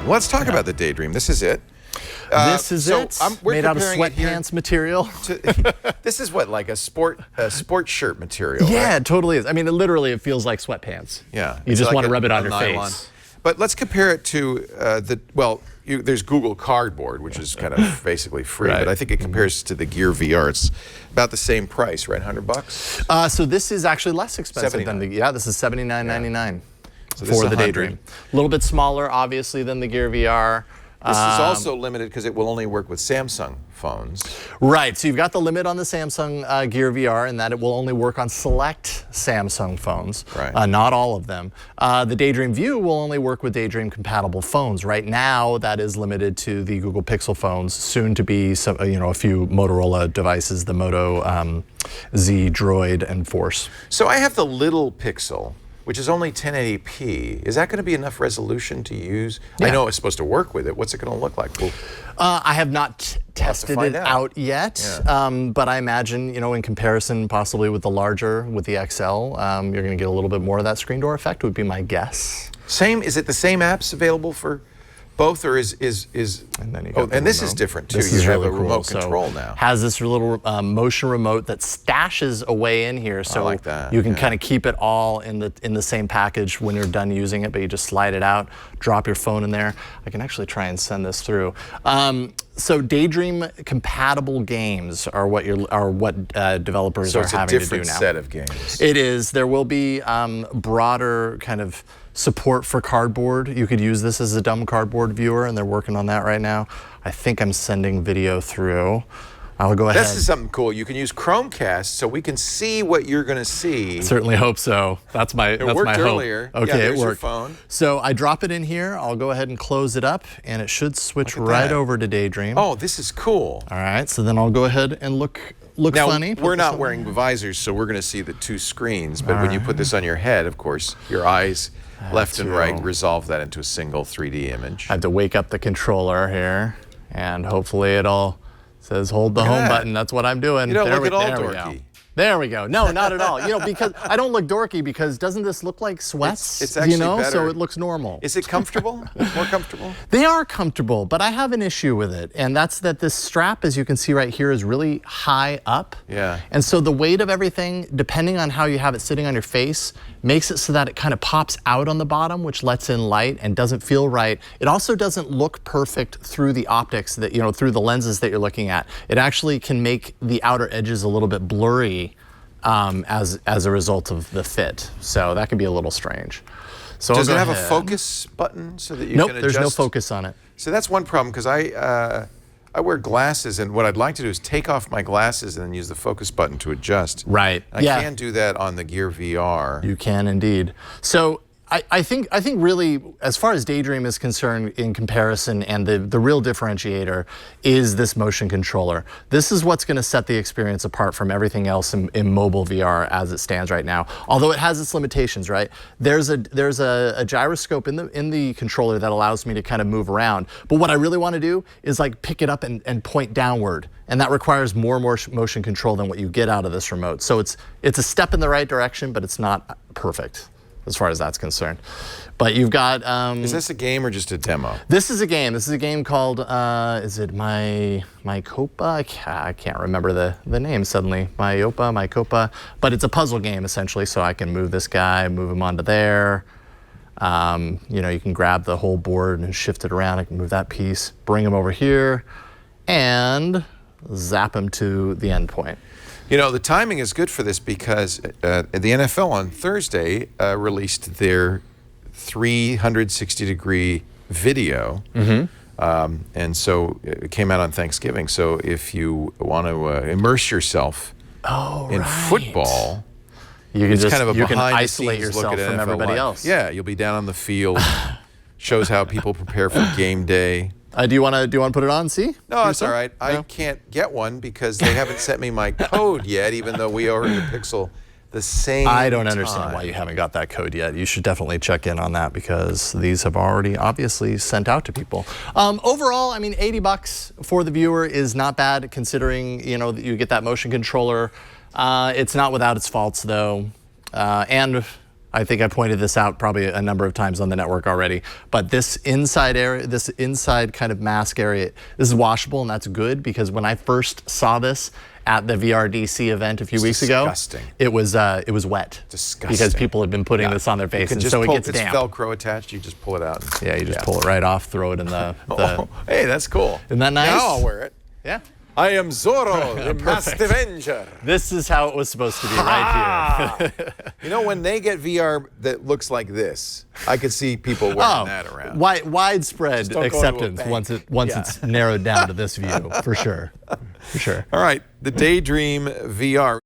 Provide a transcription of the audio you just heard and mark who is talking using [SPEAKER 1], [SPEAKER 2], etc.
[SPEAKER 1] Let's talk about the Daydream. This is it.
[SPEAKER 2] This is we're made out of sweatpants material.
[SPEAKER 1] This is what, like a sport shirt material?
[SPEAKER 2] Yeah,
[SPEAKER 1] right?
[SPEAKER 2] it totally is. I mean, literally, it feels like sweatpants.
[SPEAKER 1] Yeah,
[SPEAKER 2] you just want to rub it on your face.
[SPEAKER 1] But let's compare it to there's Google Cardboard, which is kind of basically free, right. But I think it compares to the Gear VR. It's about the same price, right? $100.
[SPEAKER 2] So this is actually less expensive than this is $79.99
[SPEAKER 1] for
[SPEAKER 2] the Daydream. A little bit smaller, obviously, than the Gear VR.
[SPEAKER 1] This is also limited because it will only work with Samsung phones.
[SPEAKER 2] Right, so you've got the limit on the Samsung Gear VR in that it will only work on select Samsung phones,
[SPEAKER 1] right.
[SPEAKER 2] Not all of them. The Daydream View will only work with Daydream compatible phones. Right now, that is limited to the Google Pixel phones, soon to be some, a few Motorola devices, the Moto Z, Droid, and Force.
[SPEAKER 1] So I have the little Pixel, which is only 1080p. Is that going to be enough resolution to use? Yeah. I know it's supposed to work with it. What's it going to look like? Well,
[SPEAKER 2] I have not tested it out yet, but I imagine, in comparison possibly with the larger, with the XL, you're going to get a little bit more of that screen door effect, would be my guess.
[SPEAKER 1] Is it the same apps available for both, or is
[SPEAKER 2] and then you got
[SPEAKER 1] this is different too.
[SPEAKER 2] This
[SPEAKER 1] you
[SPEAKER 2] is
[SPEAKER 1] have
[SPEAKER 2] really
[SPEAKER 1] a remote
[SPEAKER 2] cool.
[SPEAKER 1] control now.
[SPEAKER 2] Has this little motion remote that stashes away in here, so
[SPEAKER 1] I like that.
[SPEAKER 2] You can kind of keep it all in the same package when you're done using it, but you just slide it out, drop your phone in there. I can actually try and send this through. So Daydream compatible games are what developers are having to do now. So
[SPEAKER 1] it's a different set of games.
[SPEAKER 2] It is. There will be broader kind of support for cardboard. You could use this as a dumb cardboard viewer, and they're working on that right now. I think I'm sending video through. I'll go ahead.
[SPEAKER 1] This is something cool. You can use Chromecast so we can see what you're going to see.
[SPEAKER 2] I certainly hope so. That's my hope.
[SPEAKER 1] It worked earlier.
[SPEAKER 2] Okay,
[SPEAKER 1] there's
[SPEAKER 2] it worked.
[SPEAKER 1] Your phone.
[SPEAKER 2] So I drop it in here. I'll go ahead and close it up, and it should switch right over to Daydream.
[SPEAKER 1] Oh, this is cool.
[SPEAKER 2] All right, so then I'll go ahead and look funny.
[SPEAKER 1] We're not wearing visors, so we're going to see the two screens. But when you put this on your head, of course, your eyes left and right resolve that into a single 3D image.
[SPEAKER 2] I have to wake up the controller here, and hopefully it'll says hold the home button. That's what I'm doing.
[SPEAKER 1] You don't look at all dorky.
[SPEAKER 2] There we go. No, not at all. Because I don't look dorky because doesn't this look like sweats?
[SPEAKER 1] It's actually better.
[SPEAKER 2] So it looks normal.
[SPEAKER 1] Is it comfortable? More comfortable?
[SPEAKER 2] They are comfortable, but I have an issue with it, and that's that this strap, as you can see right here, is really high up.
[SPEAKER 1] Yeah.
[SPEAKER 2] And so the weight of everything, depending on how you have it sitting on your face, makes it so that it kind of pops out on the bottom, which lets in light and doesn't feel right. It also doesn't look perfect through the optics that, through the lenses that you're looking at. It actually can make the outer edges a little bit blurry as a result of the fit. So that can be a little strange. So
[SPEAKER 1] does it have a focus button so that you can adjust?
[SPEAKER 2] Nope, there's no focus on it.
[SPEAKER 1] So that's one problem, because I wear glasses, and what I'd like to do is take off my glasses and then use the focus button to adjust.
[SPEAKER 2] Right.
[SPEAKER 1] I can do that on the Gear VR.
[SPEAKER 2] You can indeed. So I think really, as far as Daydream is concerned in comparison, and the real differentiator is this motion controller. This is what's going to set the experience apart from everything else in mobile VR as it stands right now. Although it has its limitations, right? There's a gyroscope in the controller that allows me to kind of move around. But what I really want to do is like pick it up and point downward. And that requires more motion control than what you get out of this remote. So it's a step in the right direction, but it's not perfect as far as that's concerned. But you've got...
[SPEAKER 1] is this a game or just a demo?
[SPEAKER 2] This is a game. This is a game called, is it Mycopa? I can't remember the name suddenly. Mycopa. But it's a puzzle game, essentially, so I can move this guy, move him onto there. You can grab the whole board and shift it around. I can move that piece, bring him over here, and zap him to the end point.
[SPEAKER 1] The timing is good for this because the NFL on Thursday released their 360-degree video. And so it came out on Thanksgiving. So if you want to immerse yourself in football,
[SPEAKER 2] you can
[SPEAKER 1] kind of a
[SPEAKER 2] you can
[SPEAKER 1] behind
[SPEAKER 2] isolate
[SPEAKER 1] the scenes look
[SPEAKER 2] yourself
[SPEAKER 1] at
[SPEAKER 2] from
[SPEAKER 1] NFL
[SPEAKER 2] everybody
[SPEAKER 1] life.
[SPEAKER 2] else.
[SPEAKER 1] Yeah, you'll be down on the field. Shows how people prepare for game day.
[SPEAKER 2] Do you want to put it on? See?
[SPEAKER 1] No, it's all right. I can't get one because they haven't sent me my code yet, even though we ordered a Pixel the same
[SPEAKER 2] I don't understand why you haven't got that code yet. You should definitely check in on that because these have already obviously sent out to people. Overall, I mean, $80 for the viewer is not bad considering, that you get that motion controller. It's not without its faults though. And I think I pointed this out probably a number of times on the network already. But this inside area, this inside kind of mask area, this is washable, and that's good because when I first saw this at the VRDC event a few weeks ago, it was wet.
[SPEAKER 1] Disgusting.
[SPEAKER 2] Because people had been putting this on their face, and so it gets damp.
[SPEAKER 1] It's Velcro attached. You just pull it out.
[SPEAKER 2] Yeah, you just pull it right off, throw it in the.
[SPEAKER 1] Oh, hey, that's cool.
[SPEAKER 2] Isn't that nice?
[SPEAKER 1] Now I'll wear it.
[SPEAKER 2] Yeah.
[SPEAKER 1] I am Zorro, the Masked Avenger.
[SPEAKER 2] This is how it was supposed to be right here.
[SPEAKER 1] You know, when they get VR that looks like this, I could see people wearing that around.
[SPEAKER 2] Widespread acceptance once it's narrowed down to this view, for sure. For sure.
[SPEAKER 1] All right, the Daydream VR.